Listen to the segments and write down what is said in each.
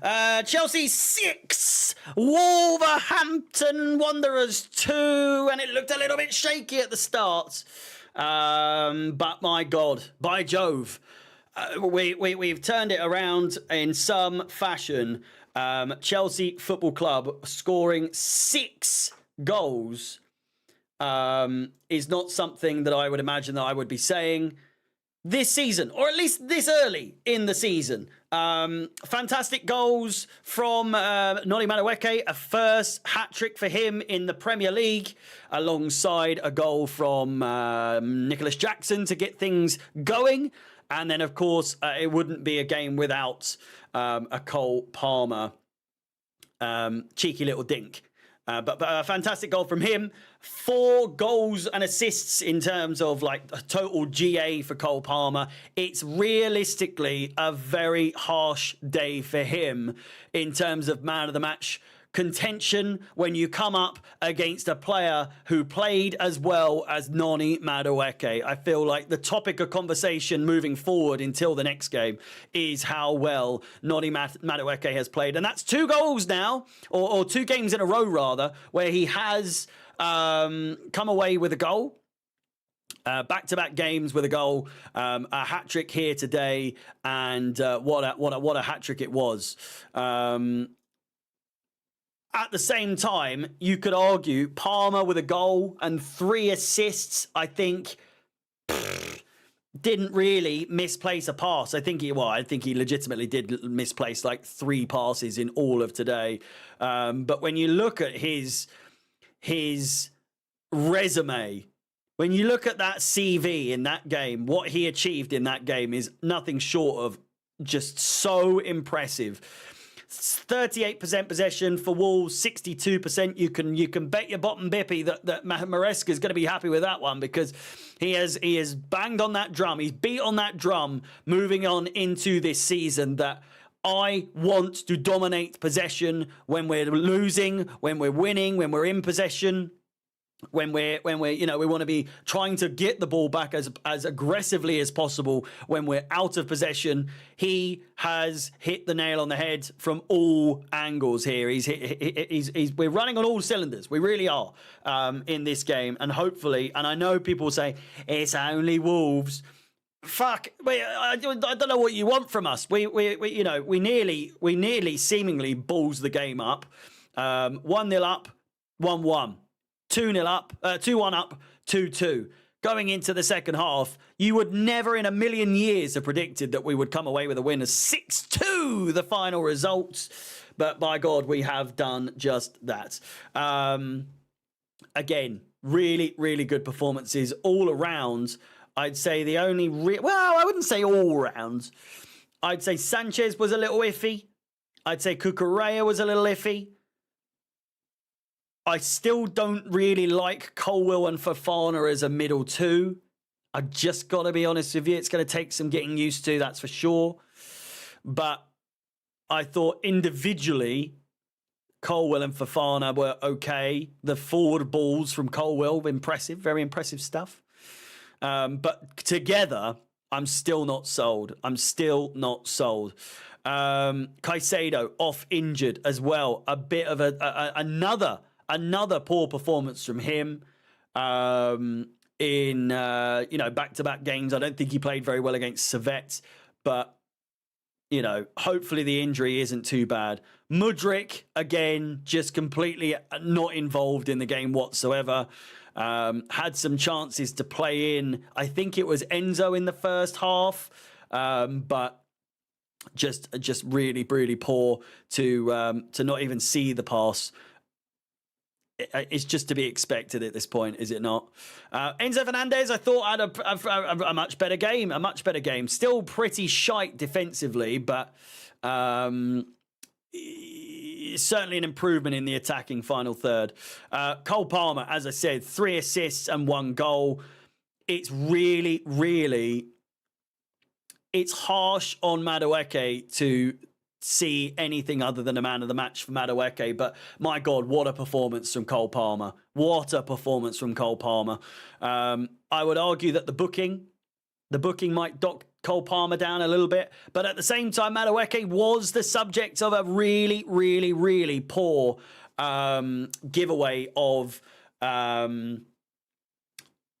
Chelsea 6, Wolverhampton Wanderers 2, and it looked a little bit shaky at the start. But my God, by Jove, we've turned it around in some fashion. Chelsea Football Club scoring 6 goals is not something that I would imagine that I would be saying this season, or at least this early in the season. Fantastic goals from Noni Madueke, a first hat-trick for him in the Premier League, alongside a goal from Nicholas Jackson to get things going. And then, of course, it wouldn't be a game without a Cole Palmer cheeky little dink. But a fantastic goal from him. 4 goals and assists in terms of like a total GA for Cole Palmer. It's realistically a very harsh day for him in terms of man of the match contention when you come up against a player who played as well as Noni Madueke. I feel like the topic of conversation moving forward until the next game is how well Noni Madueke has played. And that's 2 goals now, or 2 games in a row rather, where he has come away with a goal. Back-to-back games with a goal, a hat-trick here today, and what a hat-trick it was. At the same time, you could argue Palmer with a goal and 3 assists, I think, didn't really misplace a pass. I think he legitimately did misplace like 3 passes in all of today. But when you look at his resume, when you look at that CV in that game, what he achieved in that game is nothing short of just so impressive. 38% possession for Wolves, 62%. You can bet your bottom bippy that Maresca is going to be happy with that one, because he has banged on that drum. He's beat on that drum moving on into this season that I want to dominate possession when we're losing, when we're winning, when we're in possession. When we're we want to be trying to get the ball back as aggressively as possible when we're out of possession. He has hit the nail on the head from all angles here. We're running on all cylinders. We really are in this game, and hopefully, and I know people say it's only Wolves. Fuck, I don't know what you want from us. We nearly seemingly balls the game up. 1-0 up, 1-1. 2-0 up, 2-1 up, 2-2. Going into the second half, you would never in a million years have predicted that we would come away with a win of 6-2, the final results. But by God, we have done just that. Again, really, really good performances all around. I'd say the only I wouldn't say all round. I'd say Sanchez was a little iffy. I'd say Cucurella was a little iffy. I still don't really like Colwill and Fofana as a middle 2. I just got to be honest with you. It's going to take some getting used to, that's for sure. But I thought individually, Colwill and Fofana were okay. The forward balls from Colwill, impressive, very impressive stuff. But together, I'm still not sold. Caicedo off injured as well. A bit of another poor performance from him in back-to-back games. I don't think he played very well against Servette, but hopefully the injury isn't too bad. Mudryk, again, just completely not involved in the game whatsoever. Had some chances to play in. I think it was Enzo in the first half, but just really, really poor to not even see the pass. It's just to be expected at this point, is it not? Enzo Fernandez, I thought had a much better game. Still pretty shite defensively, but certainly an improvement in the attacking final third. Cole Palmer, as I said, 3 assists and 1 goal. It's really, really, it's harsh on Madueke to see anything other than a man of the match for Madueke, but my God, what a performance from Cole Palmer. I would argue that the booking might Cole Palmer down a little bit. But at the same time, Madueke was the subject of a really, really, really poor giveaway of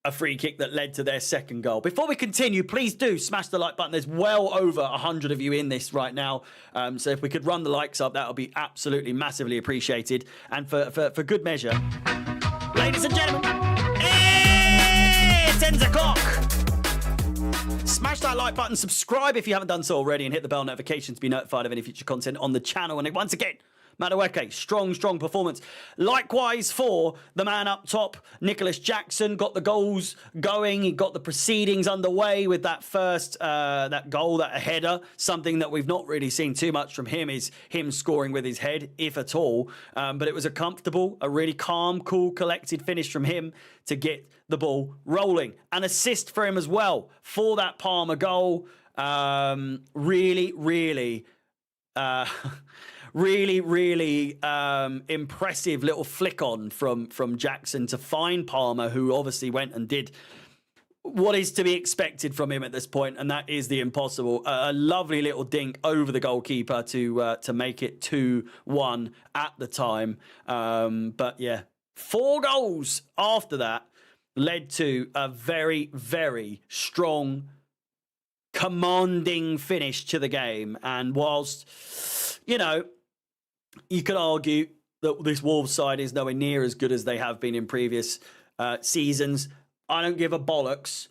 a free kick that led to their second goal. Before we continue, please do smash the like button. There's well over 100 of you in this right now. So if we could run the likes up, that would be absolutely massively appreciated. And for good measure, ladies and gentlemen, it's 10 o'clock. Smash that like button, subscribe if you haven't done so already, and hit the bell notification to be notified of any future content on the channel. And once again, Madueke, strong performance. Likewise for the man up top, Nicholas Jackson, got the goals going. He got the proceedings underway with that first that goal, that header. Something that we've not really seen too much from him is him scoring with his head, if at all. But it was a really calm, cool, collected finish from him to get the ball rolling. An assist for him as well for that Palmer goal. Really impressive little flick on from Jackson to find Palmer, who obviously went and did what is to be expected from him at this point, and that is the impossible. A lovely little dink over the goalkeeper to make it 2-1 at the time. But yeah, 4 goals after that led to a very, very strong, commanding finish to the game. And whilst, you know, you could argue that this Wolves side is nowhere near as good as they have been in previous seasons, I don't give a bollocks.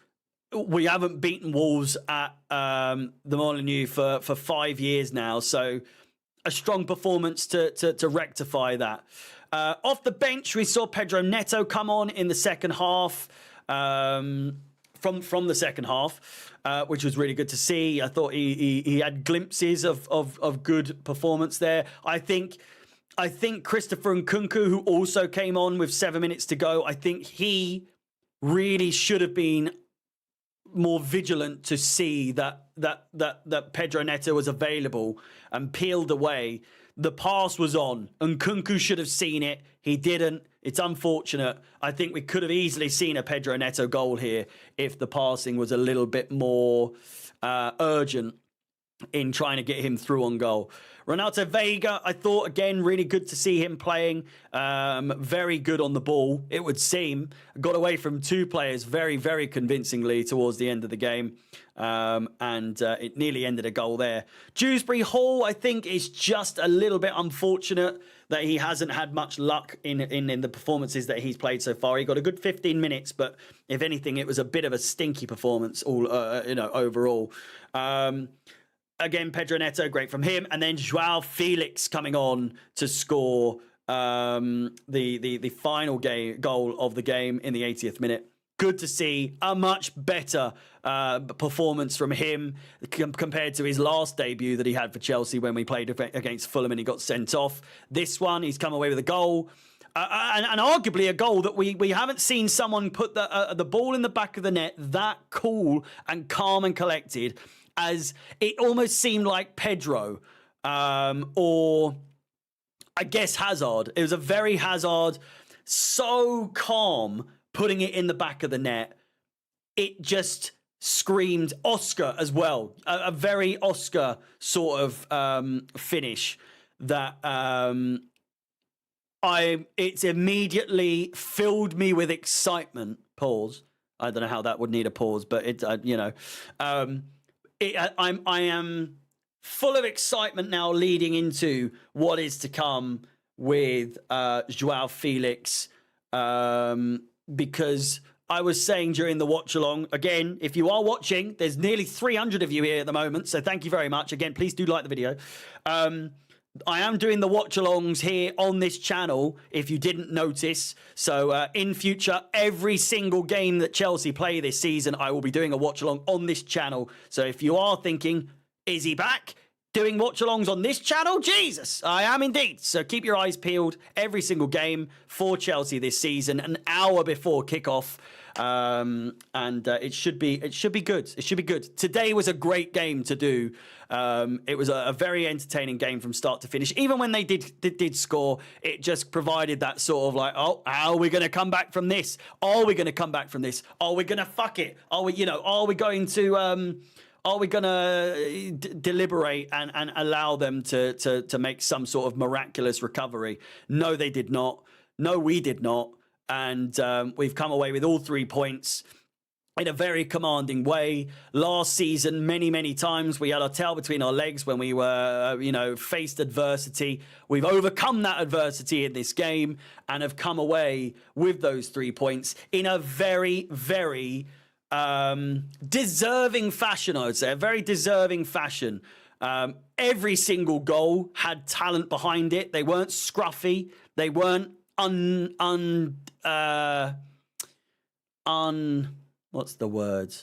We haven't beaten Wolves at the Molineux for 5 years now, so a strong performance to rectify that. Off the bench, we saw Pedro Neto come on in the second half, from the second half, which was really good to see. I thought he had glimpses of good performance there. I think Christopher Nkunku, who also came on with 7 minutes to go, I think he really should have been more vigilant to see that Pedro Neto was available and peeled away. The pass was on. Nkunku should have seen it. He didn't. It's unfortunate. I think we could have easily seen a Pedro Neto goal here if the passing was a little bit more urgent in trying to get him through on goal. Renato Vega, I thought, again, really good to see him playing. Very good on the ball, it would seem. Got away from 2 players very, very convincingly towards the end of the game. And it nearly ended a goal there. Dewsbury Hall, I think, is just a little bit unfortunate that he hasn't had much luck in the performances that he's played so far. He got a good 15 minutes, but if anything, it was a bit of a stinky performance overall. Again, Pedro Neto, great from him. And then JOAO FELIX coming on to score the final goal of the game in the 80th minute. Good to see a much better performance from him compared to his last debut that he had for Chelsea when we played against Fulham and he got sent off. This one, he's come away with a goal. And arguably a goal that we haven't seen someone put the ball in the back of the net that cool and calm and collected, as it almost seemed like Pedro or I guess Hazard. It was a very Hazard, so calm, putting it in the back of the net. It just screamed Oscar as well. A very Oscar sort of finish that it's immediately filled me with excitement. Pause. I don't know how that would need a pause, but I am full of excitement now leading into what is to come with JOAO FELIX, because I was saying during the watch along, again, if you are watching, there's nearly 300 of you here at the moment, so thank you very much. Again, please do like the video. I am doing the watch-alongs here on this channel, if you didn't notice. So in future, every single game that Chelsea play this season, I will be doing a watch-along on this channel. So if you are thinking, is he back doing watch-alongs on this channel? Jesus, I am indeed. So keep your eyes peeled. Every single game for Chelsea this season, an hour before kickoff. It should be good. It should be good. Today was a great game to do. It was a very entertaining game from start to finish. Even when they did score, it just provided that sort of like, oh, how are we going to come back from this? Are we going to come back from this? Are we going to fuck it? Are we going to Are we going to deliberate and allow them to make some sort of miraculous recovery? No, they did not. No, we did not. And we've come away with all 3 points in a very commanding way. Last season, many times we had our tail between our legs when we were, faced adversity. We've overcome that adversity in this game and have come away with those 3 points in a very deserving fashion, I would say. A very deserving fashion. Every single goal had talent behind it. They weren't scruffy. They weren't what's the word?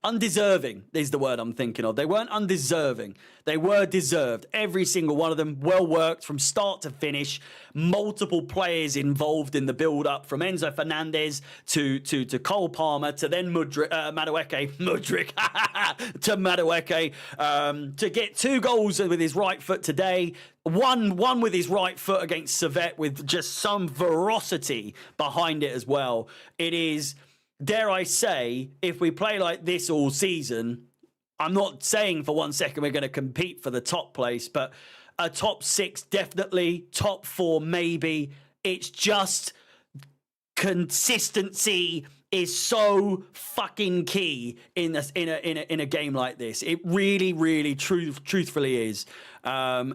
Undeserving is the word I'm thinking of. They weren't undeserving. They were deserved. Every single one of them, well worked from start to finish. Multiple players involved in the build-up, from Enzo Fernandez to Cole Palmer to then Madueke to Madueke to get 2 goals with his right foot today. One with his right foot against Servette with just some ferocity behind it as well. It is, dare I say, if we play like this all season, I'm not saying for 1 second we're going to compete for the top place, but a top 6 definitely, top 4 maybe. It's just consistency is so fucking key in a game like this. It really truthfully is. I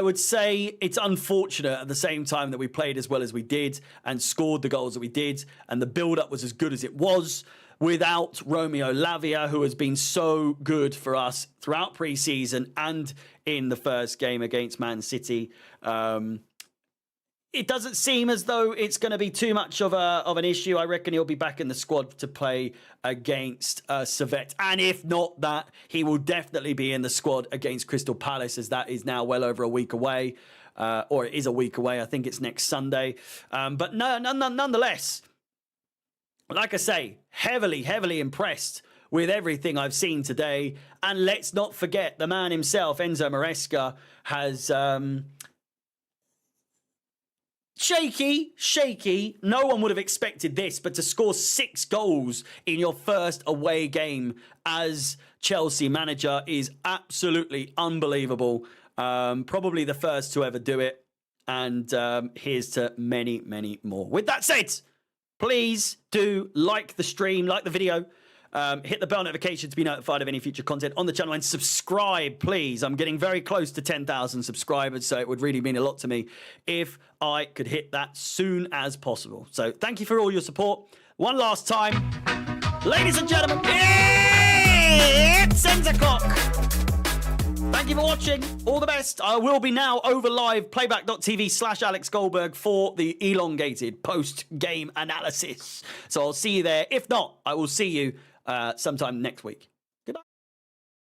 would say it's unfortunate at the same time that we played as well as we did and scored the goals that we did, and the build-up was as good as it was without Romeo Lavia, who has been so good for us throughout pre-season and in the first game against Man City. It doesn't seem as though it's going to be too much of an issue. I reckon he'll be back in the squad to play against Servette. And if not that, he will definitely be in the squad against Crystal Palace, as that is now well over a week away. Or it is a week away. I think it's next Sunday. But nonetheless, like I say, heavily impressed with everything I've seen today. And let's not forget, the man himself, Enzo Maresca, has... Shaky. No one would have expected this, but to score 6 goals in your first away game as Chelsea manager is absolutely unbelievable. Probably the first to ever do it. And here's to many more. With that said, please do like the stream, like the video. Hit the bell notification to be notified of any future content on the channel, and subscribe, please. I'm getting very close to 10,000 subscribers, so it would really mean a lot to me if I could hit that soon as possible. So thank you for all your support. One last time, ladies and gentlemen, it's 10 o'clock. Thank you for watching. All the best. I will be now over live, playback.tv/Alex Goldberg for the elongated post-game analysis. So I'll see you there. If not, I will see you sometime next week.